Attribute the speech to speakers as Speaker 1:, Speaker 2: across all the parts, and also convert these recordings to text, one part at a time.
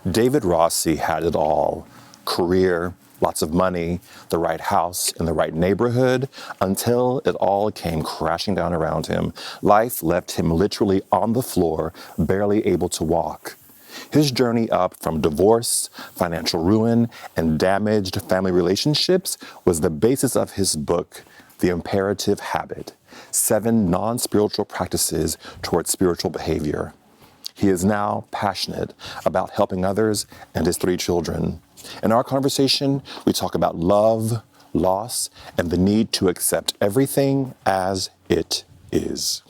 Speaker 1: David Rossi had it all: career, lots of money, the right house in the right neighborhood, until it all came crashing down around him. Life left him literally on the floor, barely able to walk. His journey up from divorce, financial ruin, and damaged family relationships was the basis of his book, The Imperative Habit: 7 Non-Spiritual Practices Towards Spiritual Behavior. He is now passionate about helping others and his 3 children. In our conversation, we talk about love, loss, and the need to accept everything as it is.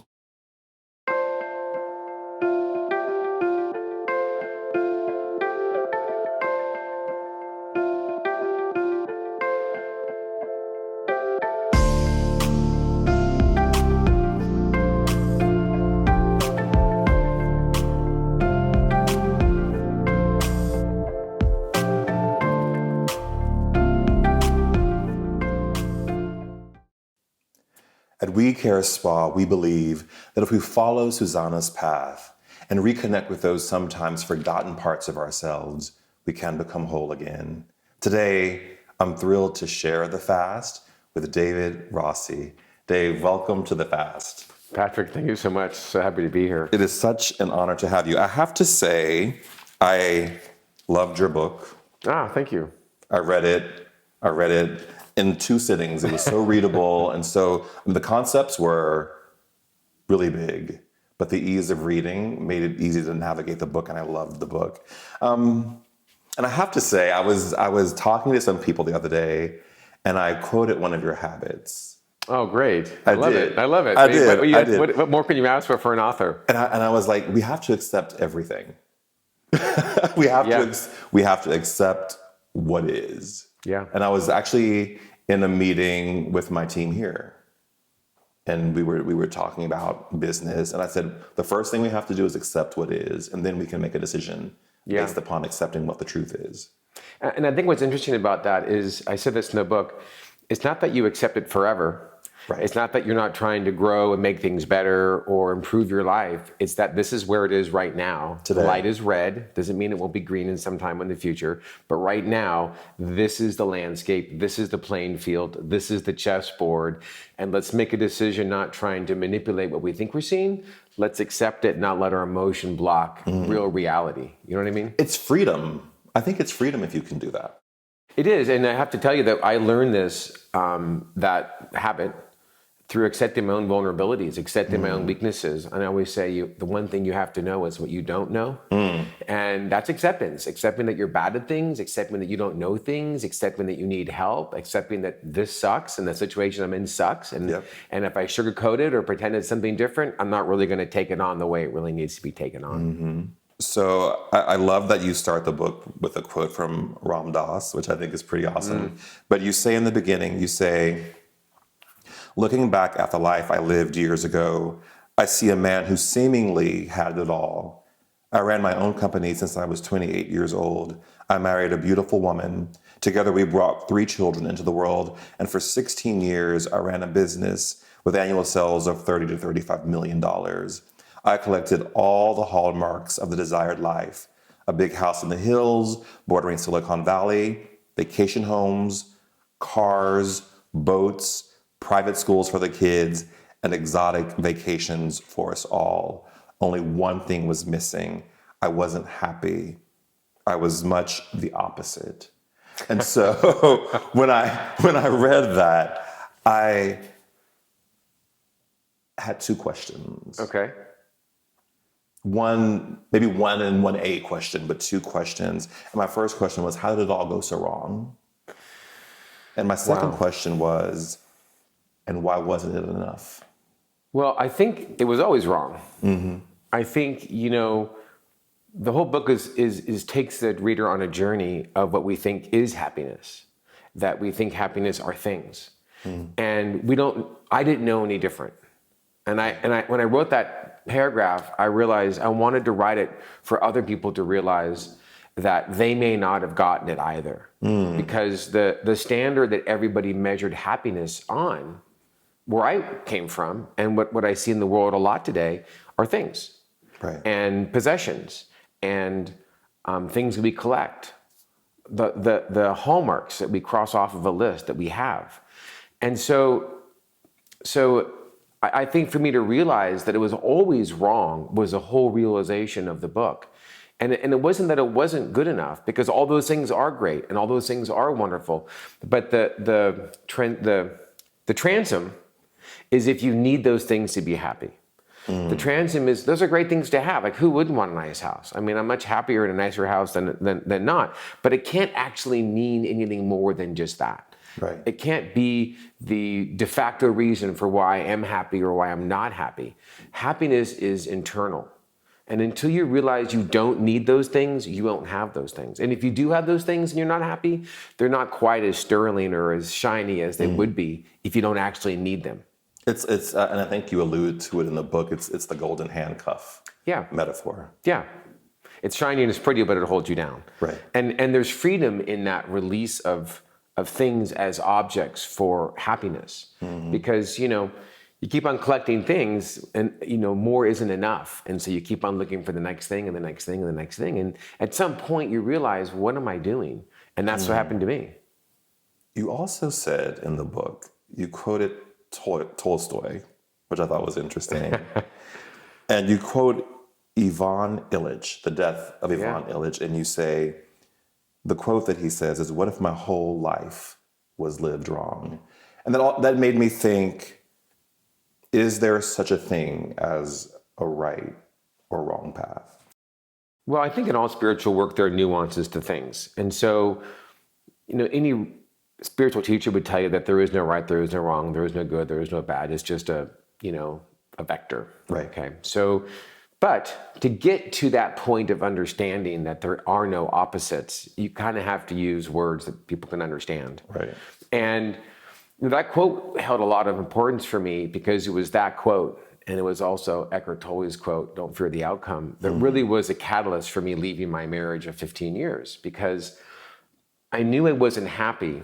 Speaker 1: At We Care Spa, we believe that if we follow Susanna's path and reconnect with those sometimes forgotten parts of ourselves, we can become whole again. Today, I'm thrilled to share the fast with David Rossi. Dave, welcome to the fast.
Speaker 2: Patrick, thank you so much. So happy to be here.
Speaker 1: It is such an honor to have you. I have to say, I loved your book.
Speaker 2: Thank you.
Speaker 1: I read it in 2 sittings. It was so readable. And so the concepts were really big, but the ease of reading made it easy to navigate the book. And I loved the book. And I have to say, I was talking to some people the other day, and I quoted one of your habits.
Speaker 2: Oh, great. I love it.
Speaker 1: I did.
Speaker 2: What more can you ask for an author?
Speaker 1: And I was like, we have to accept everything. we have to accept what is.
Speaker 2: Yeah.
Speaker 1: And I was actually in a meeting with my team here, and we were talking about business, and I said, the first thing we have to do is accept what is, and then we can make a decision based upon accepting what the truth is.
Speaker 2: And I think what's interesting about that is, I said this in the book, it's not that you accept it forever.
Speaker 1: Right.
Speaker 2: It's not that you're not trying to grow and make things better or improve your life. It's that this is where it is right now.
Speaker 1: Today.
Speaker 2: The light is red. Doesn't mean it won't be green in some time in the future. But right now, this is the landscape. This is the playing field. This is the chessboard. And let's make a decision not trying to manipulate what we think we're seeing. Let's accept it, not let our emotion block real reality. You know what I mean?
Speaker 1: It's freedom. I think it's freedom if you can do that.
Speaker 2: It is. And I have to tell you that I learned this, that habit, through accepting my own vulnerabilities, accepting my own weaknesses. And I always say, the one thing you have to know is what you don't know. And that's acceptance. Accepting that you're bad at things, accepting that you don't know things, accepting that you need help, accepting that this sucks and the situation I'm in sucks. And if I sugarcoat it or pretend it's something different, I'm not really going to take it on the way it really needs to be taken on.
Speaker 1: So I love that you start the book with a quote from Ram Dass, which I think is pretty awesome. But you say in the beginning, you say, looking back at the life I lived years ago, I see a man who seemingly had it all. I ran my own company since I was 28 years old. I married a beautiful woman. Together we brought 3 children into the world. And for 16 years, I ran a business with annual sales of $30 to $35 million. I collected all the hallmarks of the desired life: a big house in the hills, bordering Silicon Valley, vacation homes, cars, boats, private schools for the kids, and exotic vacations for us all. Only one thing was missing. I wasn't happy. I was much the opposite. And so when I read that, I had 2 questions.
Speaker 2: Okay.
Speaker 1: Maybe one and 1A question, but 2 questions. And my first question was, how did it all go so wrong? And my second question was, and why wasn't it enough?
Speaker 2: Well, I think it was always wrong. I think, the whole book is takes the reader on a journey of what we think is happiness, that we think happiness are things. And I didn't know any different. And I when I wrote that paragraph, I realized I wanted to write it for other people to realize that they may not have gotten it either. Because the standard that everybody measured happiness on, where I came from, and what I see in the world a lot today, are things.
Speaker 1: Right.
Speaker 2: And possessions and things that we collect, the hallmarks that we cross off of a list that we have. And so I think for me to realize that it was always wrong was a whole realization of the book. And it wasn't that it wasn't good enough, because all those things are great and all those things are wonderful. But the transom is if you need those things to be happy. The transom is, those are great things to have. Like, who wouldn't want a nice house? I mean, I'm much happier in a nicer house than not. But it can't actually mean anything more than just that.
Speaker 1: Right.
Speaker 2: It can't be the de facto reason for why I am happy or why I'm not happy. Happiness is internal. And until you realize you don't need those things, you won't have those things. And if you do have those things and you're not happy, they're not quite as sterling or as shiny as they would be if you don't actually need them.
Speaker 1: It's and I think you allude to it in the book. It's the golden handcuff metaphor.
Speaker 2: Yeah. It's shiny and it's pretty, but it holds you down.
Speaker 1: Right.
Speaker 2: And there's freedom in that release of things as objects for happiness. Because, you keep on collecting things and, more isn't enough. And so you keep on looking for the next thing and the next thing and the next thing. And at some point you realize, what am I doing? And that's what happened to me.
Speaker 1: You also said in the book, you quoted Tolstoy, which I thought was interesting. And you quote Ivan Ilyich, the death of Ivan Ilyich, and you say, the quote that he says is, "What if my whole life was lived wrong?" And that made me think, is there such a thing as a right or wrong path?
Speaker 2: Well, I think in all spiritual work, there are nuances to things. And so, any spiritual teacher would tell you that there is no right, there is no wrong, there is no good, there is no bad. It's just a vector.
Speaker 1: Right.
Speaker 2: Okay. So, but to get to that point of understanding that there are no opposites, you kind of have to use words that people can understand.
Speaker 1: Right.
Speaker 2: And that quote held a lot of importance for me, because it was that quote, and it was also Eckhart Tolle's quote, "Don't fear the outcome," that really was a catalyst for me leaving my marriage of 15 years, because I knew I wasn't happy.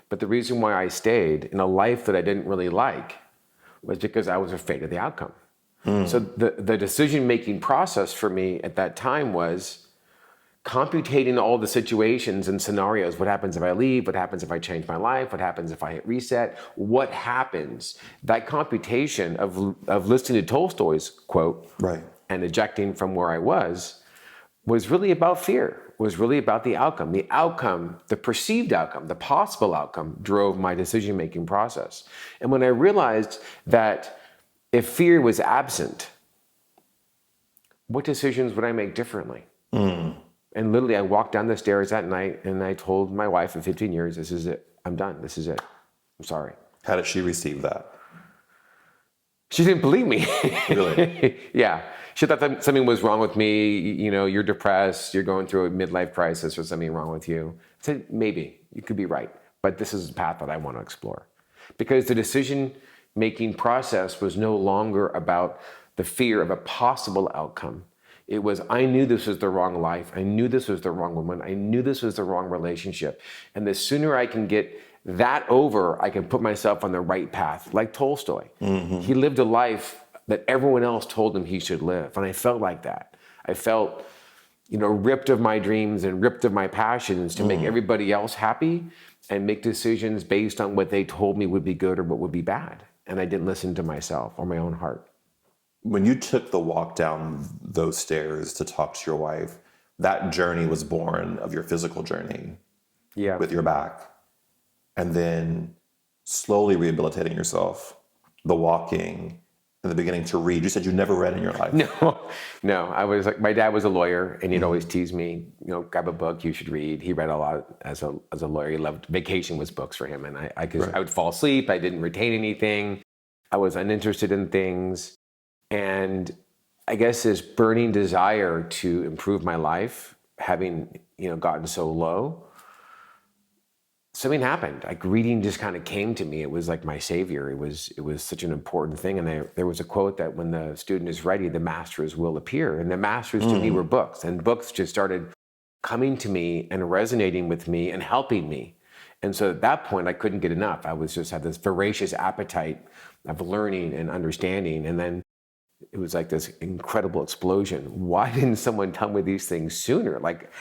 Speaker 2: But the reason why I stayed in a life that I didn't really like was because I was afraid of the outcome. So the decision-making process for me at that time was computating all the situations and scenarios. What happens if I leave? What happens if I change my life? What happens if I hit reset? What happens? That computation of listening to Tolstoy's quote and ejecting from where I was really about fear, was really about the outcome. The outcome, the perceived outcome, the possible outcome drove my decision-making process. And when I realized that if fear was absent, what decisions would I make differently? And literally, I walked down the stairs that night and I told my wife of 15 years, "This is it. I'm done. This is it. I'm sorry."
Speaker 1: How did she receive that?
Speaker 2: She didn't believe me.
Speaker 1: Really?
Speaker 2: Yeah. She thought that something was wrong with me. You're depressed. You're going through a midlife crisis, or something wrong with you. I said, maybe. You could be right. But this is a path that I want to explore. Because the decision-making process was no longer about the fear of a possible outcome. It was, I knew this was the wrong life. I knew this was the wrong woman. I knew this was the wrong relationship. And the sooner I can get that over, I can put myself on the right path. Like Tolstoy. He lived a life that everyone else told him he should live. And I felt like that. I felt, ripped of my dreams and ripped of my passions to make everybody else happy and make decisions based on what they told me would be good or what would be bad. And I didn't listen to myself or my own heart.
Speaker 1: When you took the walk down those stairs to talk to your wife, that journey was born of your physical journey with your back. And then slowly rehabilitating yourself, the walking, in the beginning to read. You said you never read in your life.
Speaker 2: No. I was like, my dad was a lawyer, and he'd always tease me, grab a book, you should read. He read a lot as a lawyer. He loved, vacation was books for him. And I would fall asleep. I didn't retain anything. I was uninterested in things. And I guess this burning desire to improve my life, having, gotten so low, something happened. Like, reading just kind of came to me. It was like my savior. It was such an important thing. And there was a quote that when the student is ready, the masters will appear. And the masters to me were books. And books just started coming to me and resonating with me and helping me. And so at that point, I couldn't get enough. I was just had this voracious appetite of learning and understanding. And then, it was like this incredible explosion. Why didn't someone tell me these things sooner? Like,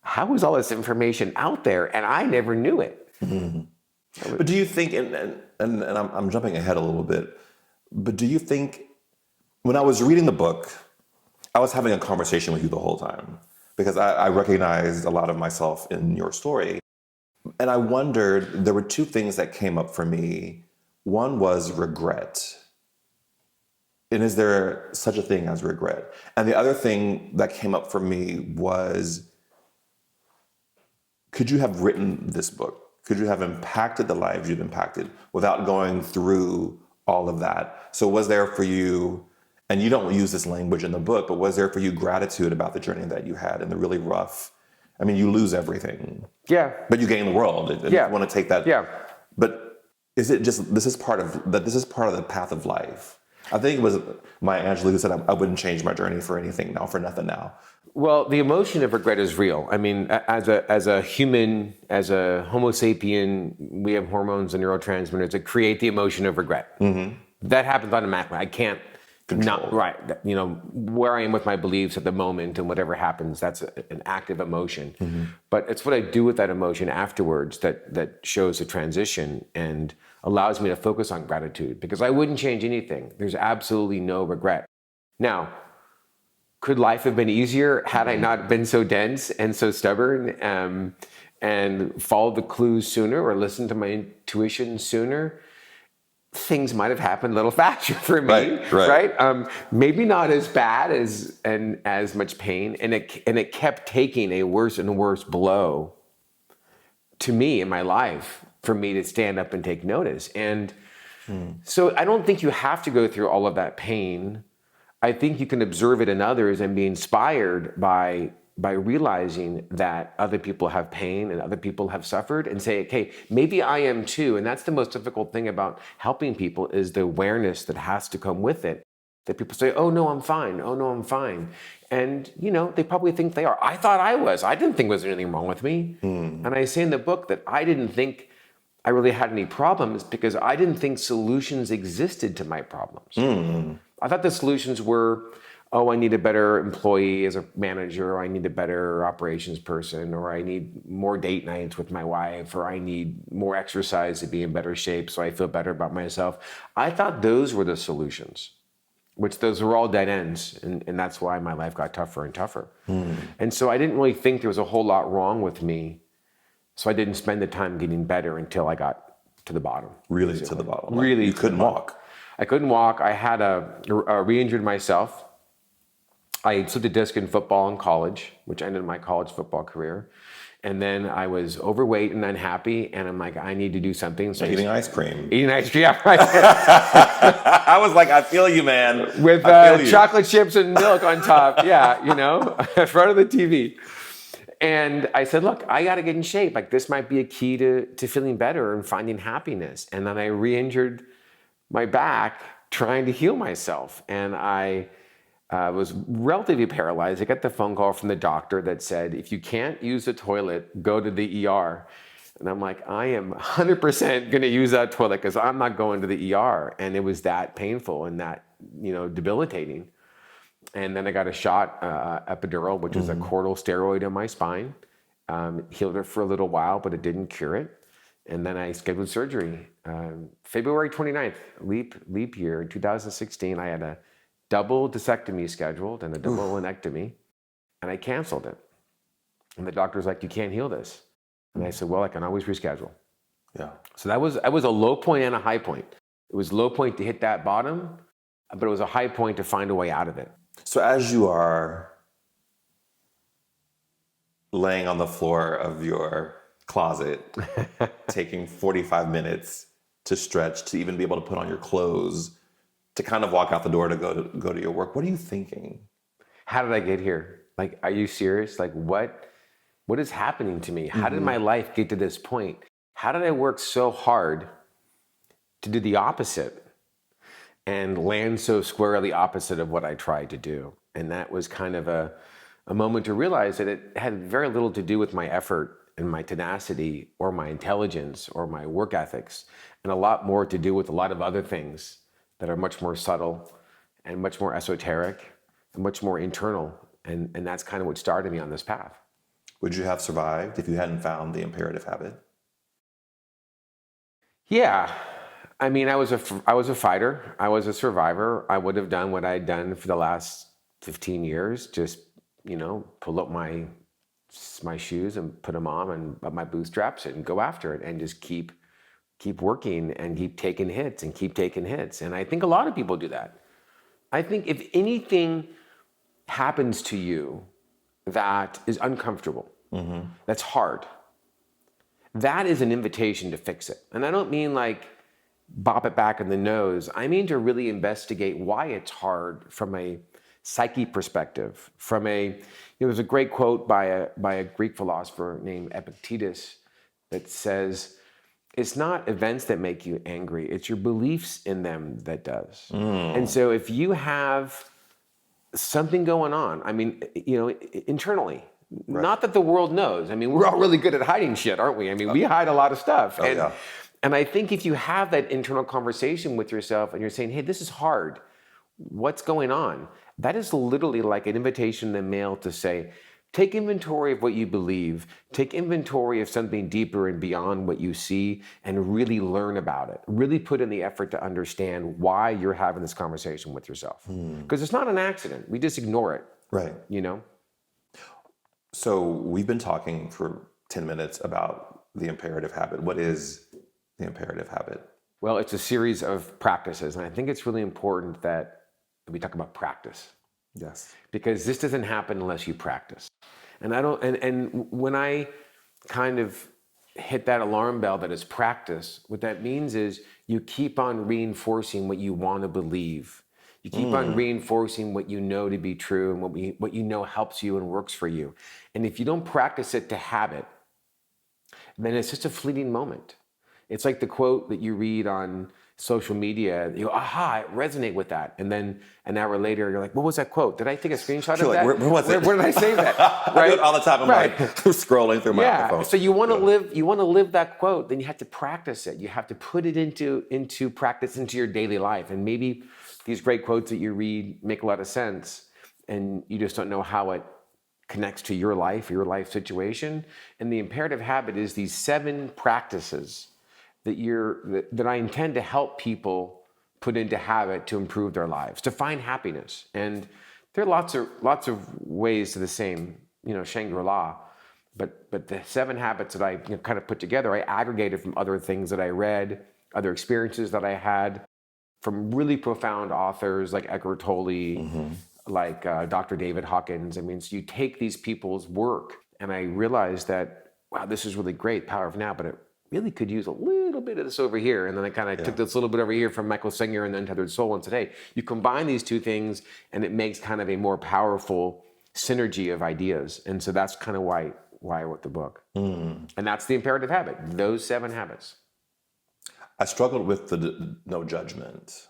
Speaker 2: how was all this information out there and I never knew it?
Speaker 1: But do you think, and I'm jumping ahead a little bit, but do you think, when I was reading the book, I was having a conversation with you the whole time because I recognized a lot of myself in your story. And I wondered, there were two things that came up for me. One was regret. And is there such a thing as regret? And the other thing that came up for me was, could you have written this book? Could you have impacted the lives you've impacted without going through all of that? So was there for you, and you don't use this language in the book, but was there for you gratitude about the journey that you had and the really rough, I mean, you lose everything.
Speaker 2: Yeah.
Speaker 1: But you gain the world. And
Speaker 2: Yeah.
Speaker 1: you want to take that.
Speaker 2: Yeah.
Speaker 1: But is it just, this is part of the path of life? I think it was Maya Angelou who said, I wouldn't change my journey for anything now, for nothing now.
Speaker 2: Well, the emotion of regret is real. I mean, as a human, as a Homo sapien, we have hormones and neurotransmitters that create the emotion of regret. Mm-hmm. That happens automatically. I can't not right. You know, where I am with my beliefs at the moment and whatever happens, that's an active emotion. Mm-hmm. But it's what I do with that emotion afterwards that shows a transition and allows me to focus on gratitude, because I wouldn't change anything. There's absolutely no regret. Now, could life have been easier had I not been so dense and so stubborn and followed the clues sooner or listened to my intuition sooner? Things might have happened a little faster for me, right? Maybe not as bad and as much pain, and it kept taking a worse and worse blow to me in my life for me to stand up and take notice. And so I don't think you have to go through all of that pain. I think you can observe it in others and be inspired by realizing that other people have pain and other people have suffered, and say, okay, maybe I am too. And that's the most difficult thing about helping people, is the awareness that has to come with it. That people say, oh no, I'm fine. Oh no, I'm fine. And you know, they probably think they are. I thought I was. I didn't think there was anything wrong with me. And I say in the book that I didn't think I really had any problems because I didn't think solutions existed to my problems. I thought the solutions were, oh, I need a better employee as a manager, or I need a better operations person, or I need more date nights with my wife, or I need more exercise to be in better shape so I feel better about myself. I thought those were the solutions, which those were all dead ends. And that's why my life got tougher and tougher. And so I didn't really think there was a whole lot wrong with me. So I didn't spend the time getting better until I got to the bottom.
Speaker 1: Really to the bottom. Like,
Speaker 2: really.
Speaker 1: You couldn't walk.
Speaker 2: I couldn't walk. I had re-injured myself. I slipped a disc in football in college, which ended my college football career. And then I was overweight and unhappy, and I'm like, I need to do something. So
Speaker 1: Eating ice cream.
Speaker 2: Eating ice cream, yeah, right.
Speaker 1: I was like, I feel you, man.
Speaker 2: With chocolate chips and milk on top, yeah, you know, in front of the TV. And I said, look, I got to get in shape. Like, this might be a key to feeling better and finding happiness. And then I re-injured my back trying to heal myself. And I was relatively paralyzed. I got the phone call from the doctor that said, if you can't use the toilet, go to the ER. And I'm like, I am 100% going to use that toilet because I'm not going to the ER. And it was that painful and that, you know, debilitating. And then I got a shot, epidural, which is a cortical steroid in my spine. Healed it for a little while, but it didn't cure it. And then I scheduled surgery. February 29th, leap year in 2016, I had a double discectomy scheduled and a double lunectomy, and I canceled it. And the doctor's like, you can't heal this. And I said, well, I can always reschedule.
Speaker 1: Yeah.
Speaker 2: So that was a low point and a high point. It was low point to hit that bottom, but it was a high point to find a way out of it.
Speaker 1: So as you are laying on the floor of your closet, taking 45 minutes to stretch, to even be able to put on your clothes, to kind of walk out the door to go to your work, what are you thinking?
Speaker 2: How did I get here? Like, are you serious? Like, what is happening to me? How did my life get to this point? How did I work so hard to do the opposite and land so squarely opposite of what I tried to do? And that was kind of a moment to realize that it had very little to do with my effort and my tenacity or my intelligence or my work ethics, and a lot more to do with a lot of other things that are much more subtle and much more esoteric and much more internal. And that's kind of what started me on this path.
Speaker 1: Would you have survived if you hadn't found the imperative habit?
Speaker 2: Yeah. I mean, I was a fighter. I was a survivor. I would have done what I'd done for the last 15 years. Just, pull up my shoes and put them on and up my bootstraps and go after it and just keep working and keep taking hits and keep taking hits. And I think a lot of people do that. I think if anything happens to you that is uncomfortable, that's hard, that is an invitation to fix it. And I don't mean like bop it back in the nose. I mean to really investigate why it's hard from a psyche perspective. There was a great quote by a Greek philosopher named Epictetus that says, it's not events that make you angry, it's your beliefs in them that does. And so if you have something going on, I mean, internally, not that the world knows. I mean, we're all really good at hiding shit, aren't we? I mean, we hide a lot of stuff. And I think if you have that internal conversation with yourself and you're saying, hey, this is hard, what's going on? That is literally like an invitation in the mail to say, take inventory of what you believe, take inventory of something deeper and beyond what you see, and really learn about it. Really put in the effort to understand why you're having this conversation with yourself. Because it's not an accident. We just ignore it.
Speaker 1: Right. So we've been talking for 10 minutes about the imperative habit. What is the imperative habit?
Speaker 2: Well, it's a series of practices. And I think it's really important that we talk about practice.
Speaker 1: Yes.
Speaker 2: Because this doesn't happen unless you practice. And when I kind of hit that alarm bell that is practice, what that means is you keep on reinforcing what you want to believe. You keep on reinforcing what you know to be true and what you know helps you and works for you. And if you don't practice it to habit, then it's just a fleeting moment. It's like the quote that you read on social media, you go, aha, I resonate with that. And then an hour later, you're like, what was that quote? Did I take a screenshot of that?
Speaker 1: Where was it?
Speaker 2: Where did I say that?
Speaker 1: Right? I do it all the time. I'm like scrolling through my phone.
Speaker 2: So you want to live that quote, then you have to practice it. You have to put it into practice, into your daily life. And maybe these great quotes that you read make a lot of sense, and you just don't know how it connects to your life situation. And the imperative habit is these 7 practices that I intend to help people put into habit to improve their lives, to find happiness. And there are lots of ways to the same, Shangri-La, but the 7 habits that I kind of put together, I aggregated from other things that I read, other experiences that I had, from really profound authors like Eckhart Tolle, like Dr. David Hawkins. I mean, so you take these people's work, and I realized that, wow, this is really great, Power of Now, but it really could use a little bit of this over here. And then I kind of took this little bit over here from Michael Singer and the Untethered Soul and said, hey, you combine these 2 things and it makes kind of a more powerful synergy of ideas. And so that's kind of why I wrote the book. And that's the imperative habit, those 7 habits.
Speaker 1: I struggled with the no judgment.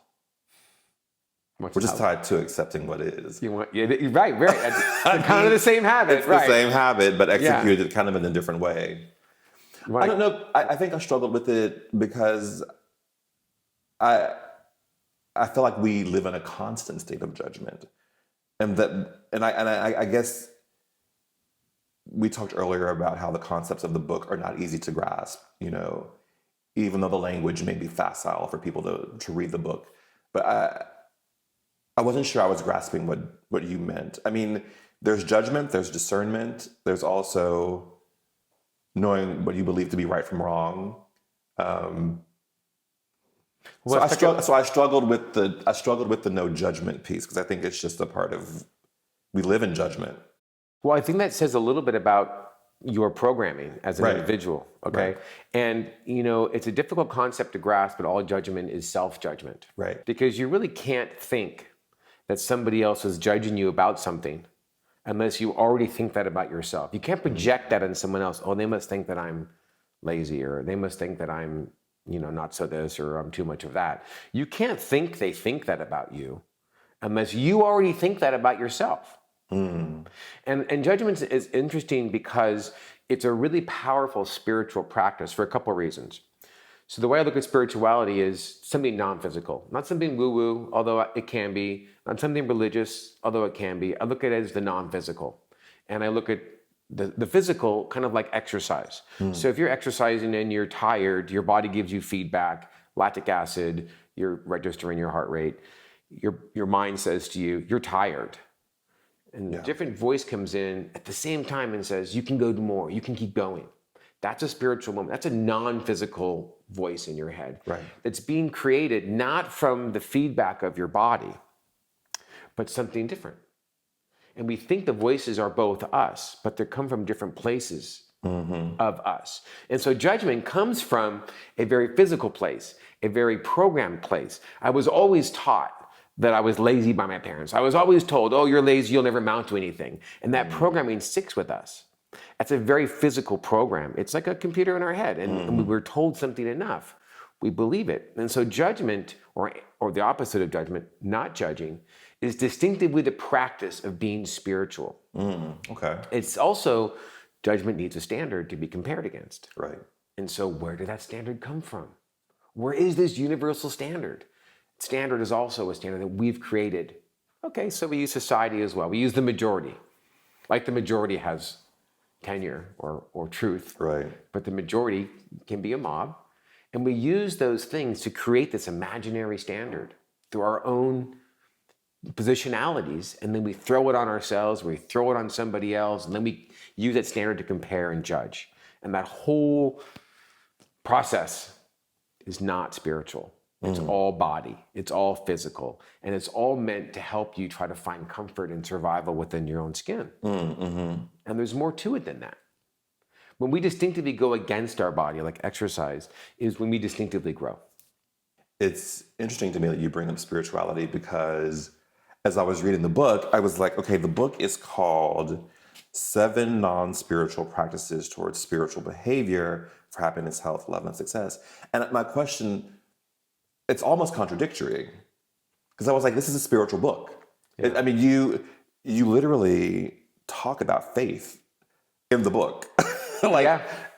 Speaker 1: We're just tied to accepting what is.
Speaker 2: Right. It's kind of the same habit.
Speaker 1: It's the same habit, but executed kind of in a different way.
Speaker 2: Right.
Speaker 1: I don't know. I think I struggled with it because I feel like we live in a constant state of judgment, and I guess we talked earlier about how the concepts of the book are not easy to grasp. Even though the language may be facile for people to read the book, but I wasn't sure I was grasping what you meant. I mean, there's judgment, there's discernment, there's also knowing what you believe to be right from wrong. So I struggled with the no judgment piece, because I think it's just a part of, we live in judgment.
Speaker 2: Well, I think that says a little bit about your programming as an individual, okay?
Speaker 1: Right.
Speaker 2: And, it's a difficult concept to grasp, but all judgment is self-judgment.
Speaker 1: Right.
Speaker 2: Because you really can't think that somebody else is judging you about something unless you already think that about yourself. You can't project that on someone else. Oh, they must think that I'm lazy, or they must think that I'm, not so this, or I'm too much of that. You can't think they think that about you unless you already think that about yourself. And judgment is interesting because it's a really powerful spiritual practice for a couple of reasons. So the way I look at spirituality is something non-physical, not something woo-woo, although it can be, not something religious, although it can be. I look at it as the non-physical. And I look at the physical kind of like exercise. So if you're exercising and you're tired, your body gives you feedback, lactic acid, you're registering your heart rate, your mind says to you, you're tired. And a different voice comes in at the same time and says, you can go do more, you can keep going. That's a spiritual moment. That's a non-physical voice in your head.
Speaker 1: Right.
Speaker 2: That's being created not from the feedback of your body, but something different. And we think the voices are both us, but they come from different places of us. And so judgment comes from a very physical place, a very programmed place. I was always taught that I was lazy by my parents. I was always told, oh, you're lazy, you'll never amount to anything. And that programming sticks with us. That's a very physical program. It's like a computer in our head. And we were told something enough, we believe it. And so judgment, or the opposite of judgment, not judging, is distinctively the practice of being spiritual.
Speaker 1: Okay.
Speaker 2: It's also, judgment needs a standard to be compared against.
Speaker 1: Right.
Speaker 2: And so where did that standard come from? Where is this universal standard? Standard is also a standard that we've created. Okay, so we use society as well. We use the majority. Like the majority has tenure or truth.
Speaker 1: Right.
Speaker 2: But the majority can be a mob. And we use those things to create this imaginary standard through our own positionalities, and then we throw it on ourselves, we throw it on somebody else, and then we use that standard to compare and judge. And that whole process is not spiritual. It's all body, it's all physical, and it's all meant to help you try to find comfort and survival within your own skin. And there's more to it than that. When we distinctively go against our body, like exercise, is when we distinctively grow.
Speaker 1: It's interesting to me that you bring up spirituality, because as I was reading the book, I was like, okay, the book is called 7 Non-Spiritual Practices Towards Spiritual Behavior for Happiness, Health, Love, and Success. And my question, it's almost contradictory, because I was like, this is a spiritual book. I mean, you literally talk about faith in the book.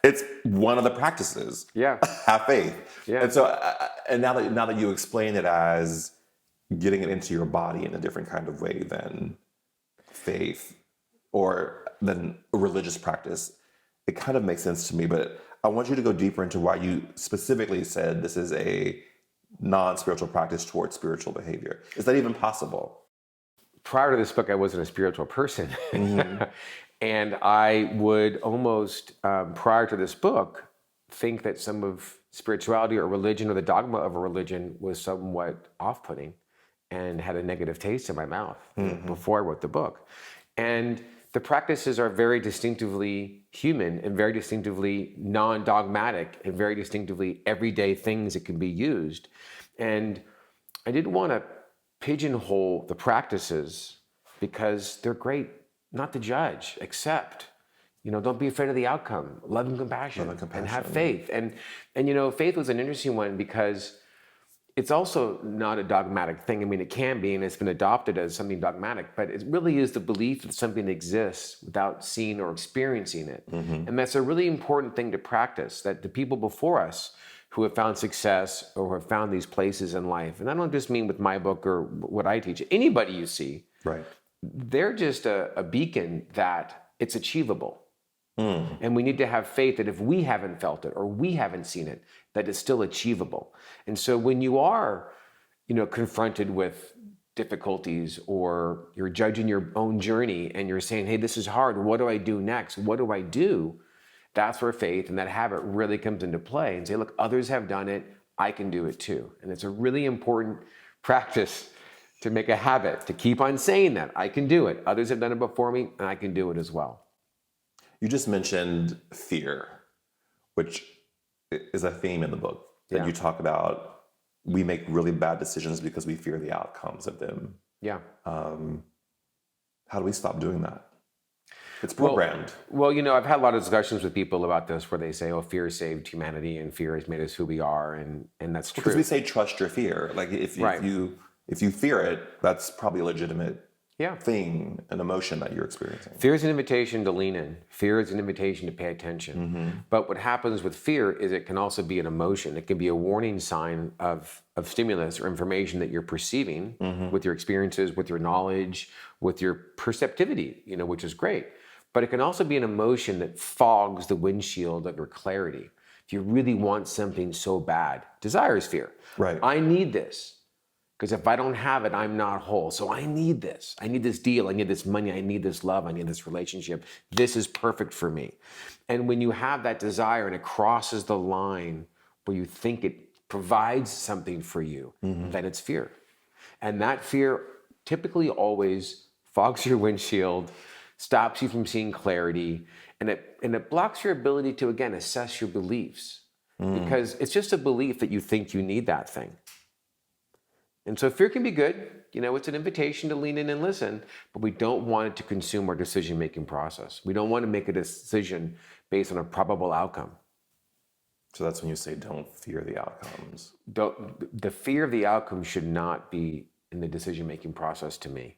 Speaker 1: It's one of the practices. Have faith. And so, and now that you explain it as getting it into your body in a different kind of way than faith or than a religious practice, it kind of makes sense to me. But I want you to go deeper into why you specifically said this is a non-spiritual practice towards spiritual behavior. Is that even possible?
Speaker 2: Prior to this book, I wasn't a spiritual person. And I would almost, prior to this book, think that some of spirituality or religion or the dogma of a religion was somewhat off-putting and had a negative taste in my mouth before I wrote the book. And the practices are very distinctively human and very distinctively non-dogmatic and very distinctively everyday things that can be used. And I didn't want to pigeonhole the practices because they're great not to judge, accept. Don't be afraid of the outcome. Love and compassion, and have faith. And faith was an interesting one because it's also not a dogmatic thing. I mean, it can be, and it's been adopted as something dogmatic, but it really is the belief that something exists without seeing or experiencing it. And that's a really important thing to practice, that the people before us who have found success or have found these places in life, and I don't just mean with my book or what I teach, anybody you see, they're just a beacon that it's achievable. And we need to have faith that if we haven't felt it or we haven't seen it, that it's still achievable. And so when you are, confronted with difficulties or you're judging your own journey and you're saying, hey, this is hard. What do I do next? What do I do? That's where faith and that habit really comes into play, and say, look, others have done it. I can do it too. And it's a really important practice to make a habit, to keep on saying that I can do it. Others have done it before me and I can do it as well.
Speaker 1: You just mentioned fear, which is a theme in the book that you talk about. We make really bad decisions because we fear the outcomes of them. How do we stop doing that? It's programmed.
Speaker 2: Well, I've had a lot of discussions with people about this where they say, oh, fear saved humanity and fear has made us who we are. And that's true.
Speaker 1: Because we say trust your fear. Like if you fear it, that's probably a legitimate
Speaker 2: Yeah.
Speaker 1: thing, an emotion that you're experiencing.
Speaker 2: Fear is an invitation to lean in. Fear is an invitation to pay attention. But what happens with fear is it can also be an emotion. It can be a warning sign of stimulus or information that you're perceiving with your experiences, with your knowledge, with your perceptivity, which is great. But it can also be an emotion that fogs the windshield of your clarity. If you really want something so bad, desire is fear.
Speaker 1: Right.
Speaker 2: I need this. Because if I don't have it, I'm not whole. So I need this. I need this deal. I need this money. I need this love. I need this relationship. This is perfect for me. And when you have that desire and it crosses the line where you think it provides something for you, then it's fear. And that fear typically always fogs your windshield, stops you from seeing clarity, and it blocks your ability to, again, assess your beliefs. Because it's just a belief that you think you need that thing. And so fear can be good. It's an invitation to lean in and listen, but we don't want it to consume our decision-making process. We don't want to make a decision based on a probable outcome.
Speaker 1: So that's when you say don't fear the outcomes.
Speaker 2: The fear of the outcome should not be in the decision-making process to me.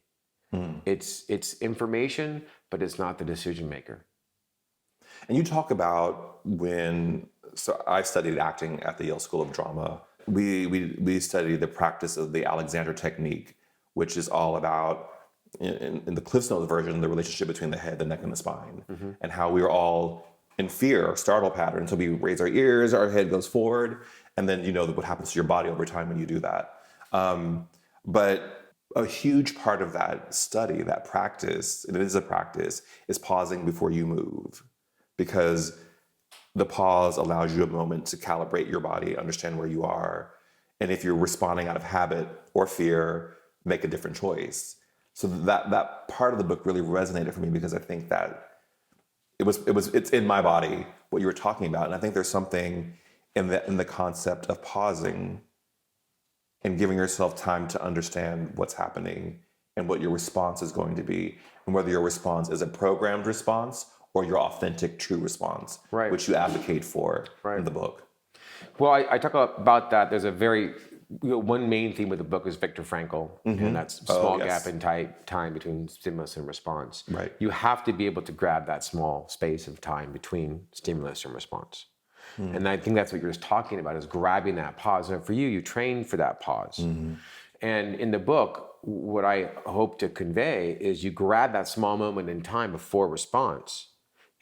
Speaker 2: It's information, but it's not the decision maker.
Speaker 1: And you talk about so I studied acting at the Yale School of Drama. We studied the practice of the Alexander technique, which is all about, in the Cliff's Notes version, the relationship between the head, the neck, and the spine, and how we are all in fear or startle pattern. So we raise our ears, our head goes forward, and then what happens to your body over time when you do that. But a huge part of that study, that practice, and it is a practice, is pausing before you move, because the pause allows you a moment to calibrate your body, understand where you are, and if you're responding out of habit or fear, make a different choice. So that part of the book really resonated for me, because I think that it's in my body what you were talking about, and I think there's something in the concept of pausing and giving yourself time to understand what's happening and what your response is going to be, and whether your response is a programmed response or your authentic, true response,
Speaker 2: right,
Speaker 1: which you advocate for in the book.
Speaker 2: Well, I talk about that. There's a very, one main theme of the book is Viktor Frankl, and that's small gap in time between stimulus and response.
Speaker 1: Right.
Speaker 2: You have to be able to grab that small space of time between stimulus and response. And I think that's what you're just talking about, is grabbing that pause. And for you, you train for that pause. And in the book, what I hope to convey is you grab that small moment in time before response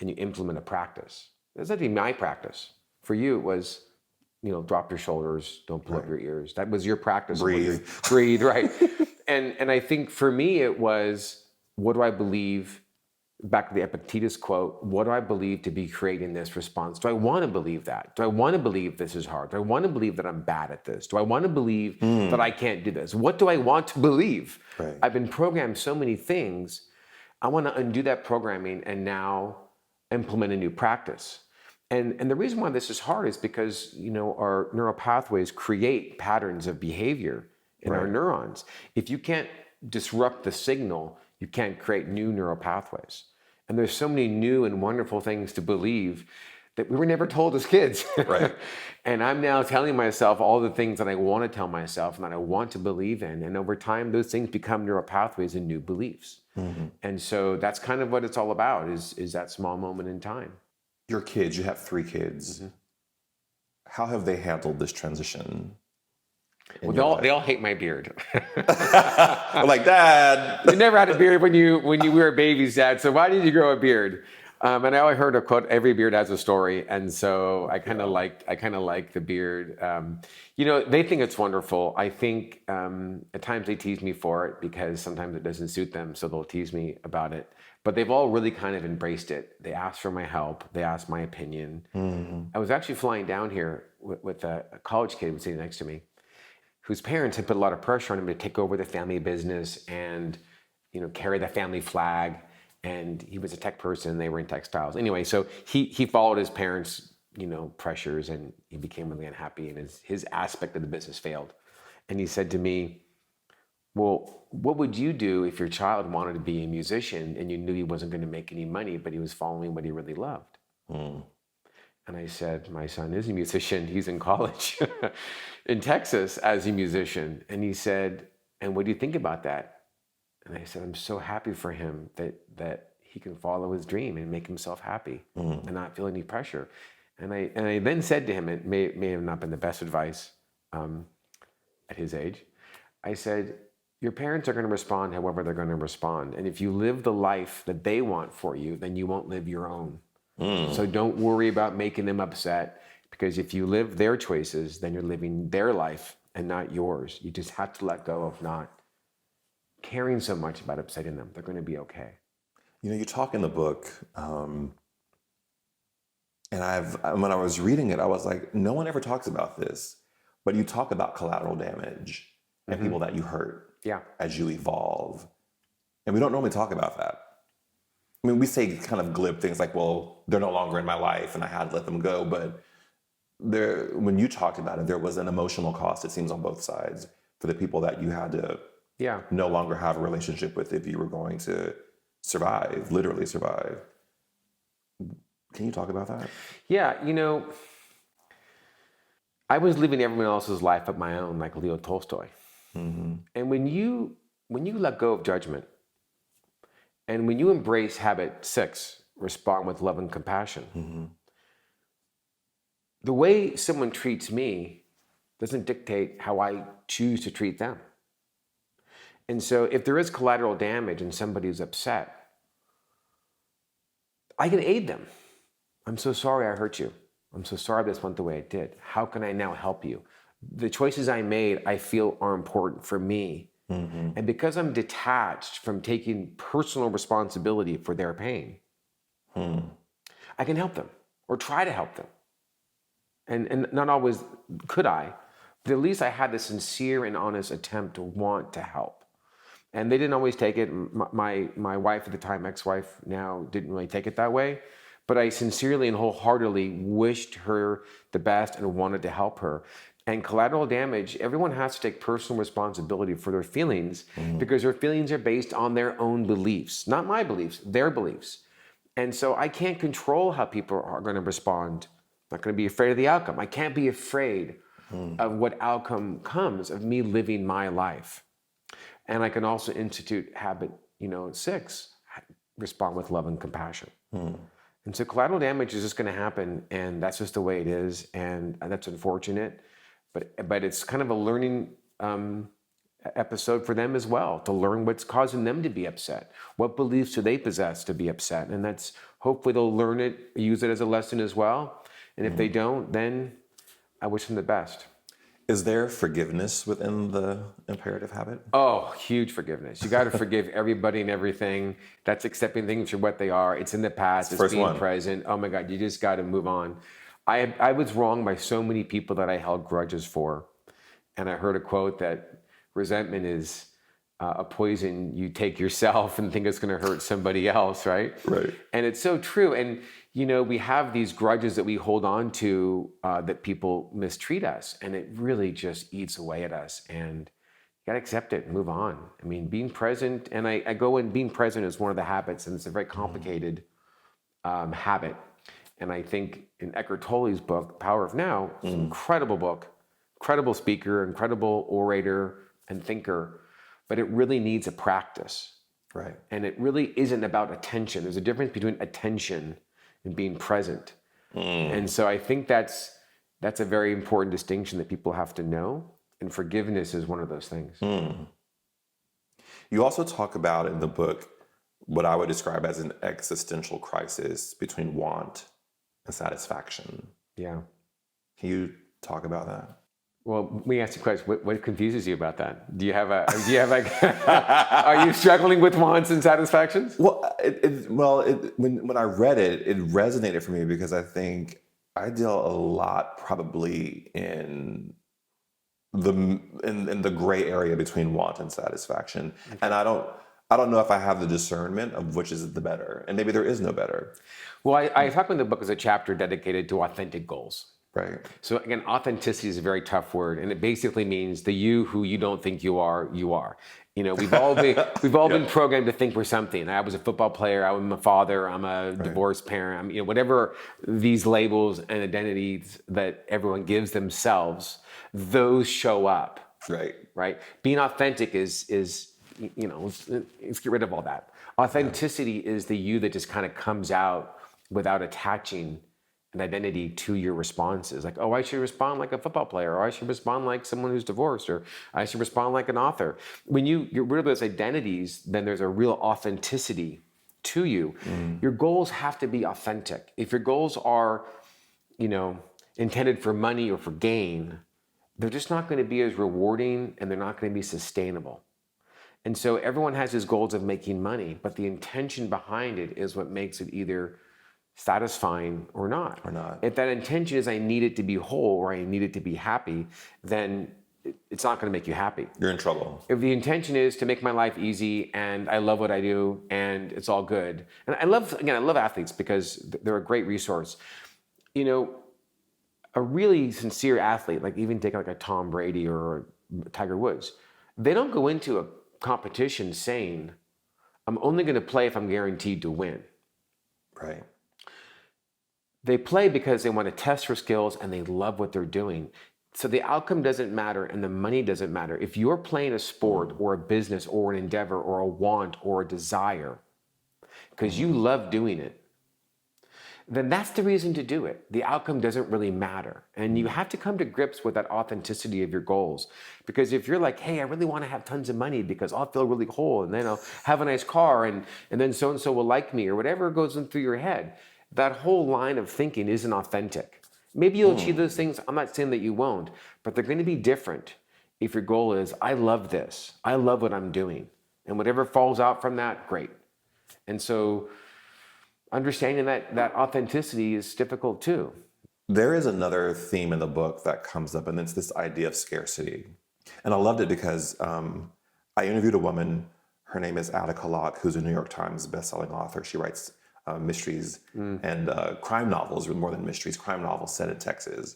Speaker 2: and you implement a practice. That's not even my practice. For you, it was, drop your shoulders, don't pull up your ears. That was your practice.
Speaker 1: Breathe.
Speaker 2: Breathe, right. And I think for me, it was, what do I believe? Back to the Epictetus quote, what do I believe to be creating this response? Do I want to believe that? Do I want to believe this is hard? Do I want to believe that I'm bad at this? Do I want to believe that I can't do this? What do I want to believe?
Speaker 1: Right.
Speaker 2: I've been programmed so many things. I want to undo that programming and now implement a new practice. And the reason why this is hard is because, our neural pathways create patterns of behavior in our neurons. If you can't disrupt the signal, you can't create new neural pathways. And there's so many new and wonderful things to believe that we were never told as kids.
Speaker 1: Right.
Speaker 2: And I'm now telling myself all the things that I want to tell myself and that I want to believe in. And over time, those things become neural pathways and new beliefs. And so that's kind of what it's all about, is that small moment in time.
Speaker 1: Your kids, you have 3 kids. How have they handled this transition?
Speaker 2: Well, they all hate my beard.
Speaker 1: We're like, Dad.
Speaker 2: You never had a beard when you were babies, Dad. So why did you grow a beard? And I always heard a quote: "Every beard has a story." And so I kind of like the beard. They think it's wonderful. I think at times they tease me for it because sometimes it doesn't suit them, so they'll tease me about it. But they've all really kind of embraced it. They ask for my help. They ask my opinion. I was actually flying down here with a college kid who was sitting next to me, whose parents had put a lot of pressure on him to take over the family business and, carry the family flag. And he was a tech person, they were in textiles. Anyway, so he followed his parents', pressures, and he became really unhappy, and his aspect of the business failed. And he said to me, well, what would you do if your child wanted to be a musician and you knew he wasn't going to make any money, but he was following what he really loved? And I said, my son is a musician. He's in college in Texas as a musician. And he said, and what do you think about that? And I said, I'm so happy for him that he can follow his dream and make himself happy and not feel any pressure. And I then said to him, it may have not been the best advice at his age. I said, your parents are going to respond however they're going to respond. And if you live the life that they want for you, then you won't live your own. So don't worry about making them upset, because if you live their choices, then you're living their life and not yours. You just have to let go of not caring so much about upsetting them. They're going to be okay.
Speaker 1: You know, you talk in the book, and when I was reading it, I was like, no one ever talks about this, but you talk about collateral damage and people that you hurt as you evolve. And we don't normally talk about that. I mean, we say kind of glib things like, well, they're no longer in my life and I had to let them go. But when you talked about it, there was an emotional cost, it seems, on both sides for the people that you had to no longer have a relationship with if you were going to survive, literally survive. Can you talk about that?
Speaker 2: Yeah, you know, I was living everyone else's life but my own, like Leo Tolstoy. And when you let go of judgment, and when you embrace habit 6, respond with love and compassion, the way someone treats me doesn't dictate how I choose to treat them. And so if there is collateral damage and somebody is upset, I can aid them. I'm so sorry I hurt you. I'm so sorry this went the way it did. How can I now help you? The choices I made, I feel, are important for me. And because I'm detached from taking personal responsibility for their pain, I can help them or try to help them. And not always could I, but at least I had the sincere and honest attempt to want to help. And they didn't always take it. My wife at the time, ex-wife now, didn't really take it that way. But I sincerely and wholeheartedly wished her the best and wanted to help her. And collateral damage, everyone has to take personal responsibility for their feelings because their feelings are based on their own beliefs, not my beliefs, their beliefs. And so I can't control how people are going to respond. I'm not going to be afraid of the outcome. I can't be afraid of what outcome comes of me living my life. And I can also institute habit, 6, respond with love and compassion. And so collateral damage is just going to happen, and that's just the way it is, and that's unfortunate. But it's kind of a learning episode for them as well, to learn what's causing them to be upset. What beliefs do they possess to be upset? And that's, hopefully they'll learn it, use it as a lesson as well. And if they don't, then I wish them the best.
Speaker 1: Is there forgiveness within the imperative habit?
Speaker 2: Oh, huge forgiveness. You got to forgive everybody and everything. That's accepting things for what they are. It's in the past. It's being present. Oh my God, you just got to move on. I was wronged by so many people that I held grudges for. And I heard a quote that resentment is a poison you take yourself and think it's going to hurt somebody else, right?
Speaker 1: Right.
Speaker 2: And it's so true. And, we have these grudges that we hold on to that people mistreat us. And it really just eats away at us. And you got to accept it and move on. I mean, being present, and I go in, being present is one of the habits, and it's a very complicated habit. And I think in Eckhart Tolle's book, Power of Now, it's an incredible book, incredible speaker, incredible orator and thinker, but it really needs a practice.
Speaker 1: Right.
Speaker 2: And it really isn't about attention. There's a difference between attention and being present. And so I think that's a very important distinction that people have to know. And forgiveness is one of those things.
Speaker 1: You also talk about in the book what I would describe as an existential crisis between want and satisfaction.
Speaker 2: Yeah.
Speaker 1: Can you talk about that?
Speaker 2: Well, let me ask you a question. What confuses you about that? Are you struggling with wants and satisfactions?
Speaker 1: Well, when I read it, it resonated for me because I think I deal a lot probably in the gray area between want and satisfaction. Okay. And I don't know if I have the discernment of which is the better. And maybe there is no better.
Speaker 2: Well, I talk in the book as a chapter dedicated to authentic goals.
Speaker 1: Right.
Speaker 2: So again, authenticity is a very tough word, and it basically means the you who you don't think you are, you are. We've all been programmed to think we're something. I was a football player. I'm a father. I'm a divorced parent. I'm, whatever these labels and identities that everyone gives themselves, those show up.
Speaker 1: Right.
Speaker 2: Right. Being authentic is let's get rid of all that. Authenticity is the you that just kind of comes out without attaching an identity to your responses. Like, oh, I should respond like a football player, or I should respond like someone who's divorced, or I should respond like an author. When you get rid of those identities, then there's a real authenticity to you. Your goals have to be authentic. If your goals are, intended for money or for gain, they're just not going to be as rewarding, and they're not going to be sustainable. And so everyone has his goals of making money, but the intention behind it is what makes it either satisfying or not. If that intention is I need it to be whole or I need it to be happy, then it's not going to make you happy.
Speaker 1: You're in trouble.
Speaker 2: If the intention is to make my life easy and I love what I do and it's all good. And I love athletes because they're a great resource. A really sincere athlete, like even take like a Tom Brady or Tiger Woods, they don't go into a competition saying, I'm only going to play if I'm guaranteed to win.
Speaker 1: Right.
Speaker 2: They play because they want to test for skills and they love what they're doing. So the outcome doesn't matter and the money doesn't matter. If you're playing a sport or a business or an endeavor or a want or a desire because you love doing it, then that's the reason to do it. The outcome doesn't really matter. And you have to come to grips with that authenticity of your goals. Because if you're like, hey, I really want to have tons of money because I'll feel really whole and then I'll have a nice car and then so-and-so will like me or whatever goes in through your head, that whole line of thinking isn't authentic. Maybe you'll achieve those things. I'm not saying that you won't, but they're going to be different if your goal is, I love this. I love what I'm doing. And whatever falls out from that, great. And so understanding that authenticity is difficult too.
Speaker 1: There is another theme in the book that comes up, and it's this idea of scarcity. And I loved it because I interviewed a woman. Her name is Attica Locke, who's a New York Times bestselling author. She writes mysteries and crime novels, more than mysteries, crime novels set in Texas.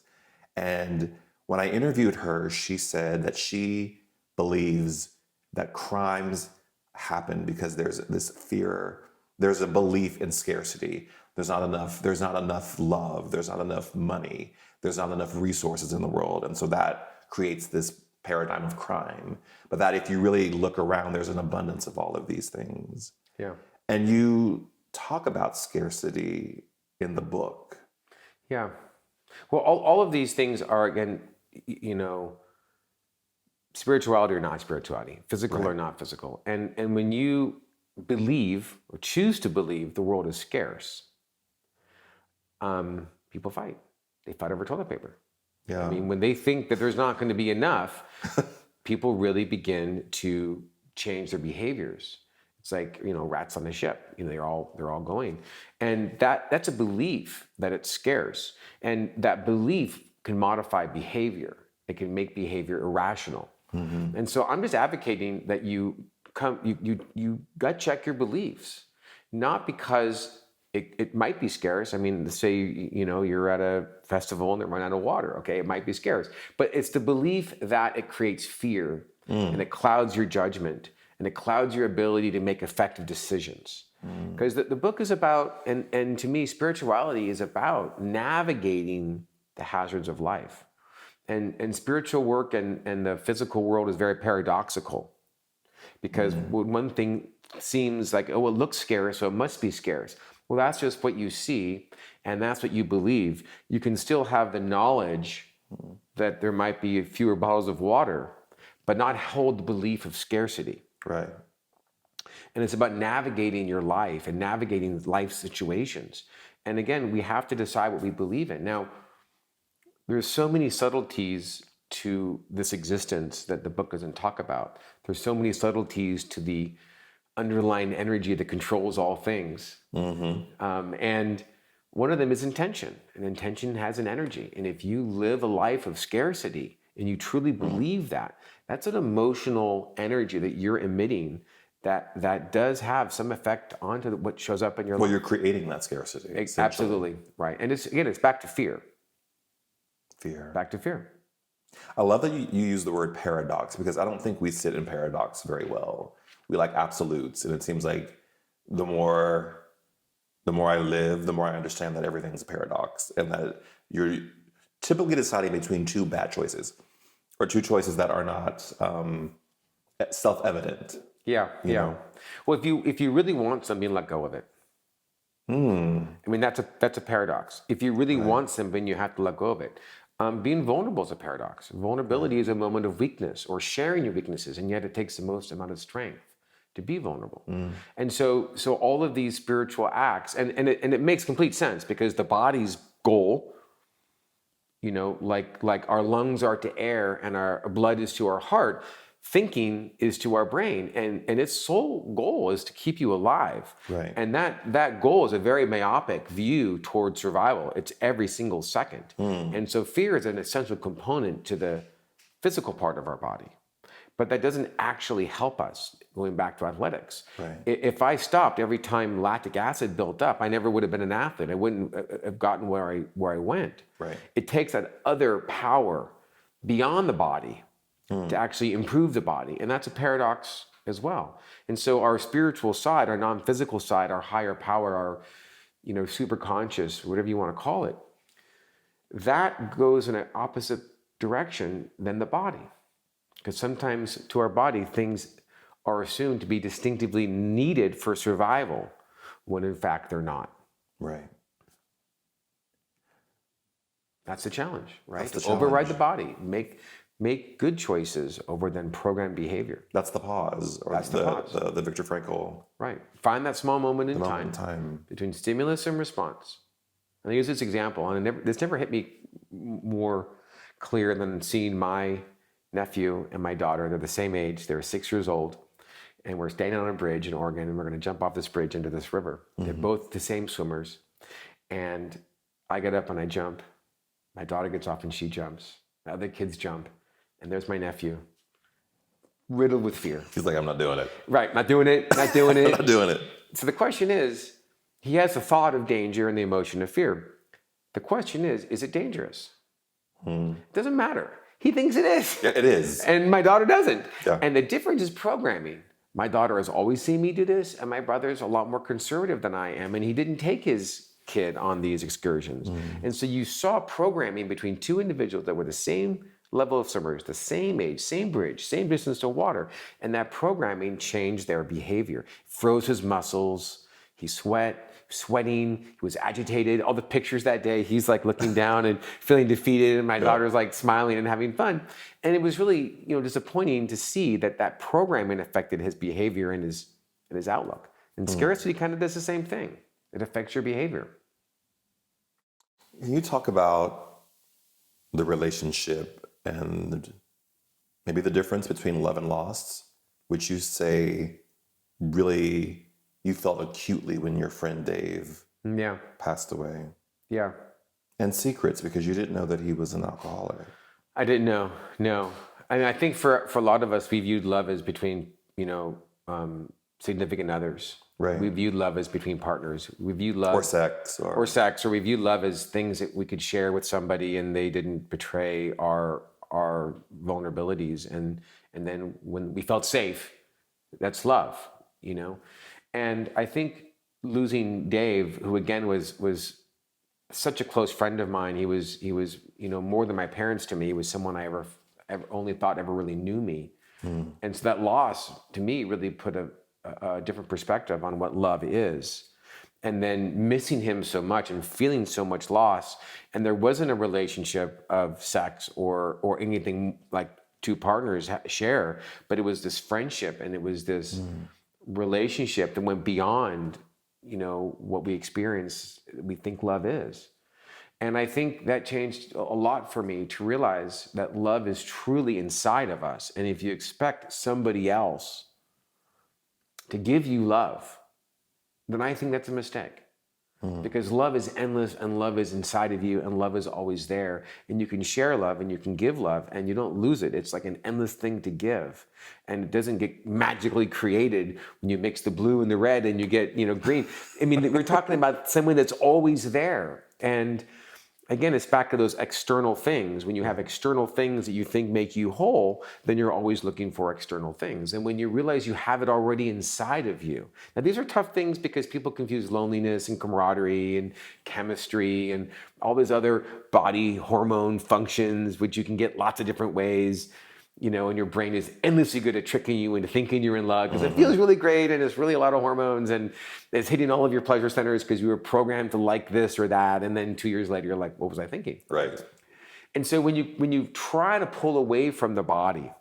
Speaker 1: And when I interviewed her, she said that she believes that crimes happen because there's this fear, there's a belief in scarcity. There's not enough love, there's not enough money, there's not enough resources in the world. And so that creates this paradigm of crime. But that if you really look around, there's an abundance of all of these things.
Speaker 2: Yeah.
Speaker 1: And you talk about scarcity in the book.
Speaker 2: Yeah. Well, all of these things are, again, spirituality or not spirituality, physical or not physical. And when you believe or choose to believe the world is scarce, people fight. They fight over toilet paper.
Speaker 1: Yeah.
Speaker 2: I mean, when they think that there's not going to be enough, people really begin to change their behaviors. It's like, rats on a ship. They're all going, and that's a belief that it's scarce, and that belief can modify behavior. It can make behavior irrational. Mm-hmm. And so I'm just advocating that you gut check your beliefs, not because it might be scarce. I mean, say you're at a festival and they're running out of water. Okay, it might be scarce, but it's the belief that it creates fear and it clouds your judgment. And it clouds your ability to make effective decisions. Because the book is about, and to me, spirituality is about navigating the hazards of life. And spiritual work and the physical world is very paradoxical. Because when one thing seems like, oh, it looks scarce, so it must be scarce. Well, that's just what you see, and that's what you believe. You can still have the knowledge that there might be fewer bottles of water, but not hold the belief of scarcity.
Speaker 1: Right.
Speaker 2: And it's about navigating your life and navigating life situations. And again, we have to decide what we believe in. Now, there's so many subtleties to this existence that the book doesn't talk about. There's so many subtleties to the underlying energy that controls all things. Mm-hmm. And one of them is intention. And intention has an energy. And if you live a life of scarcity and you truly believe that, that's an emotional energy that you're emitting that does have some effect onto what shows up in your life.
Speaker 1: Well, you're creating that scarcity.
Speaker 2: Absolutely, right. And it's back to fear. Back to fear.
Speaker 1: I love that you use the word paradox, because I don't think we sit in paradox very well. We like absolutes, and it seems like the more I live, the more I understand that everything's a paradox, and that you're typically deciding between two bad choices, or two choices that are not self-evident.
Speaker 2: Yeah,
Speaker 1: you
Speaker 2: yeah.
Speaker 1: know?
Speaker 2: Well, if you really want something, let go of it. I mean, that's a paradox. If you really
Speaker 1: Right.
Speaker 2: want something, you have to let go of it. Being vulnerable is a paradox. Vulnerability is a moment of weakness or sharing your weaknesses, and yet it takes the most amount of strength to be vulnerable. And so all of these spiritual acts, and it makes complete sense because the body's goal, you know, like our lungs are to air and our blood is to our heart, thinking is to our brain, and its sole goal is to keep you alive.
Speaker 1: Right.
Speaker 2: And that goal is a very myopic view towards survival. It's every single second. And so fear is an essential component to the physical part of our body. But that doesn't actually help us, going back to athletics.
Speaker 1: Right.
Speaker 2: If I stopped every time lactic acid built up, I never would have been an athlete. I wouldn't have gotten where I went.
Speaker 1: Right.
Speaker 2: It takes that other power beyond the body to actually improve the body. And that's a paradox as well. And so our spiritual side, our non-physical side, our higher power, our, you know, super conscious, whatever you want to call it, that goes in an opposite direction than the body. Because sometimes to our body, things are assumed to be distinctively needed for survival, when in fact they're not.
Speaker 1: Right.
Speaker 2: That's the challenge, right?
Speaker 1: That's the
Speaker 2: To override
Speaker 1: challenge.
Speaker 2: the body, make good choices over then programmed behavior.
Speaker 1: That's the pause, or
Speaker 2: That's the pause.
Speaker 1: the Viktor Frankl
Speaker 2: Right. Find that small moment in
Speaker 1: moment in
Speaker 2: time
Speaker 1: time.
Speaker 2: between stimulus and response. And I use this example, and this never hit me more clear than seeing my nephew and my daughter. They're the same age. They're 6 years old. And we're staying on a bridge in Oregon, and we're going to jump off this bridge into this river. They're both the same swimmers. And I get up and I jump. My daughter gets off and she jumps. The other kids jump. And there's my nephew, riddled with fear.
Speaker 1: He's like, I'm not doing it.
Speaker 2: Right, not doing it, not doing it.
Speaker 1: Not doing it.
Speaker 2: So the question is, he has the thought of danger and the emotion of fear. The question is it dangerous? It doesn't matter. He thinks it is.
Speaker 1: Yeah, it is.
Speaker 2: And my daughter doesn't.
Speaker 1: Yeah.
Speaker 2: And the difference is programming. My daughter has always seen me do this, and my brother's a lot more conservative than I am, and he didn't take his kid on these excursions. And so you saw programming between two individuals that were the same level of swimmers, the same age, same bridge, same distance to water, and that programming changed their behavior. Froze his muscles, he sweating, he was agitated. All the pictures that day, he's like looking down and feeling defeated, and my daughter's like smiling and having fun. And it was really, you know, disappointing to see that programming affected his behavior and his outlook. And scarcity kind of does the same thing. It affects your behavior.
Speaker 1: Can you talk about the relationship and maybe the difference between love and loss, which you say really you felt acutely when your friend Dave
Speaker 2: Yeah,
Speaker 1: passed away?
Speaker 2: yeah.
Speaker 1: And secrets, because you didn't know that he was an alcoholic.
Speaker 2: I didn't know. No, I mean, I think for a lot of us, we viewed love as between, you know, significant others.
Speaker 1: Right.
Speaker 2: We viewed love as between partners. We viewed love
Speaker 1: Or sex.
Speaker 2: or sex, or we viewed love as things that we could share with somebody, and they didn't betray our vulnerabilities. And then when we felt safe, that's love, you know. And I think losing Dave, who again was such a close friend of mine. He was you know, more than my parents to me. He was someone I ever only thought ever really knew me. And so that loss to me really put a different perspective on what love is. And then missing him so much and feeling so much loss, and there wasn't a relationship of sex or anything like two partners share, but it was this friendship, and it was this relationship that went beyond, you know, what we experience, we think love is. And I think that changed a lot for me to realize that love is truly inside of us. And if you expect somebody else to give you love, then I think that's a mistake. Because love is endless, and love is inside of you, and love is always there. And you can share love and you can give love, and you don't lose it. It's like an endless thing to give. And it doesn't get magically created when you mix the blue and the red and you get, you know, green. I mean, we're talking about someone that's always there. And again, it's back to those external things. When you have external things that you think make you whole, then you're always looking for external things. And when you realize you have it already inside of you. Now, these are tough things because people confuse loneliness and camaraderie and chemistry and all these other body hormone functions, which you can get lots of different ways. and your brain is endlessly good at tricking you into thinking you're in love because it feels really great and it's really a lot of hormones and it's hitting all of your pleasure centers because you were programmed to like this or that. And then 2 years later, you're like, what was I thinking?
Speaker 1: Right.
Speaker 2: And so when you try to pull away from the body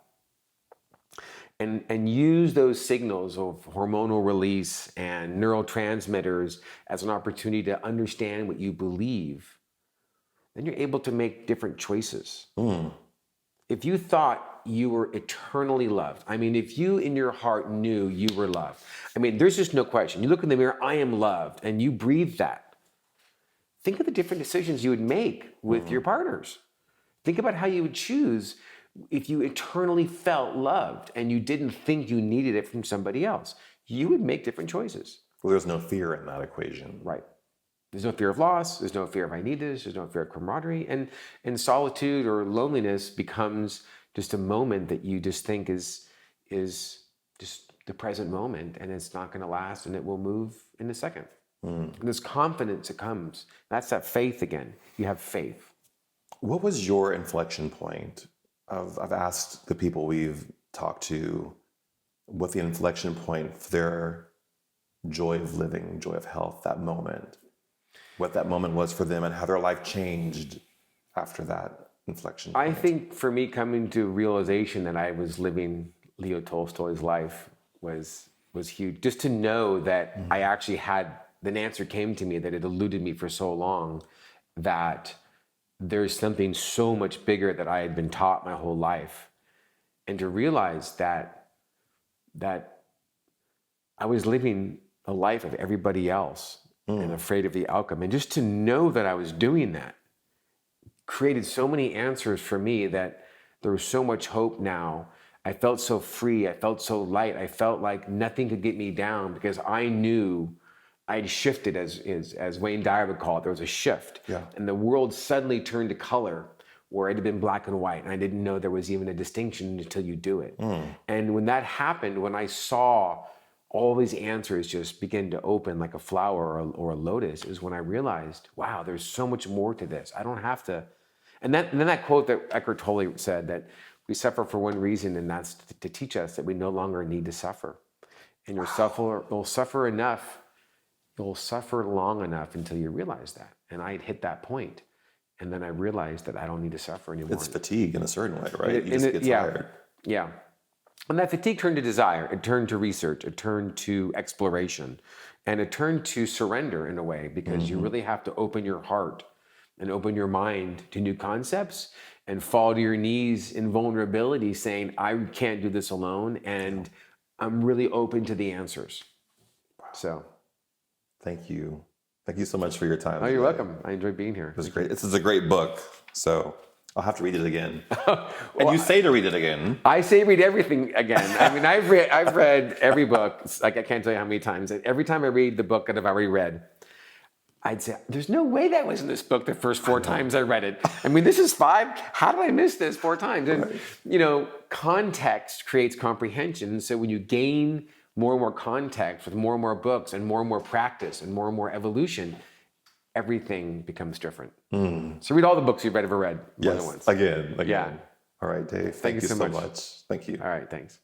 Speaker 2: and use those signals of hormonal release and neurotransmitters as an opportunity to understand what you believe, then you're able to make different choices. If you thought you were eternally loved, if you in your heart knew you were loved, there's just no question. You look in the mirror, I am loved, and you breathe that. Think of the different decisions you would make with your partners. Think about how you would choose if you eternally felt loved and you didn't think you needed it from somebody else. You would make different choices.
Speaker 1: Well, there's no fear in that equation.
Speaker 2: Right. There's no fear of loss. There's no fear of I need this. There's no fear of camaraderie. And solitude or loneliness becomes just a moment that you just think is just the present moment, and it's not going to last, and it will move in a second. And this confidence that comes, that's that faith again. You have faith.
Speaker 1: What was your inflection point? I've asked the people we've talked to what the inflection point for their joy of living, joy of health, that moment, what that moment was for them and how their life changed after that inflection point.
Speaker 2: I think for me, coming to realization that I was living Leo Tolstoy's life was huge. Just to know that I actually had, an answer came to me that had eluded me for so long, that there's something so much bigger that I had been taught my whole life. And to realize that I was living a life of everybody else and afraid of the outcome. And just to know that I was doing that created so many answers for me that there was so much hope now. I felt so free. I felt so light. I felt like nothing could get me down because I knew I'd shifted, as Wayne Dyer would call it. There was a shift.
Speaker 1: Yeah.
Speaker 2: And the world suddenly turned to color where it had been black and white. And I didn't know there was even a distinction until you do it. And when that happened, when I saw all these answers just begin to open like a flower or a lotus, is when I realized, wow, there's so much more to this. I don't have to. And then that quote that Eckhart Tolle said, that we suffer for one reason, and that's to teach us that we no longer need to suffer. And you'll suffer enough. You'll suffer long enough until you realize that. And I had hit that point. And then I realized that I don't need to suffer anymore.
Speaker 1: It's fatigue in a certain way, right? You just get tired.
Speaker 2: Yeah. And that fatigue turned to desire. It turned to research. It turned to exploration. And it turned to surrender in a way, because you really have to open your heart and open your mind to new concepts and fall to your knees in vulnerability saying, I can't do this alone. And I'm really open to the answers. So.
Speaker 1: Thank you. Thank you so much for your time.
Speaker 2: Oh, you're welcome. I enjoyed being here.
Speaker 1: It was great. This is a great book. So I'll have to read it again. And you say to read it again.
Speaker 2: I say read everything again. I've read every book. Like, I can't tell you how many times. Every time I read the book that I've already read, I'd say, there's no way that was in this book the first 4 times I read it. This is 5. How did I miss this 4 times? And, context creates comprehension. So when you gain more and more context with more and more books and more practice and more evolution, everything becomes different. So read all the books you've ever read more than once.
Speaker 1: Again.
Speaker 2: Yeah.
Speaker 1: All right, Dave. Thank you so much. Thank you.
Speaker 2: All right, thanks.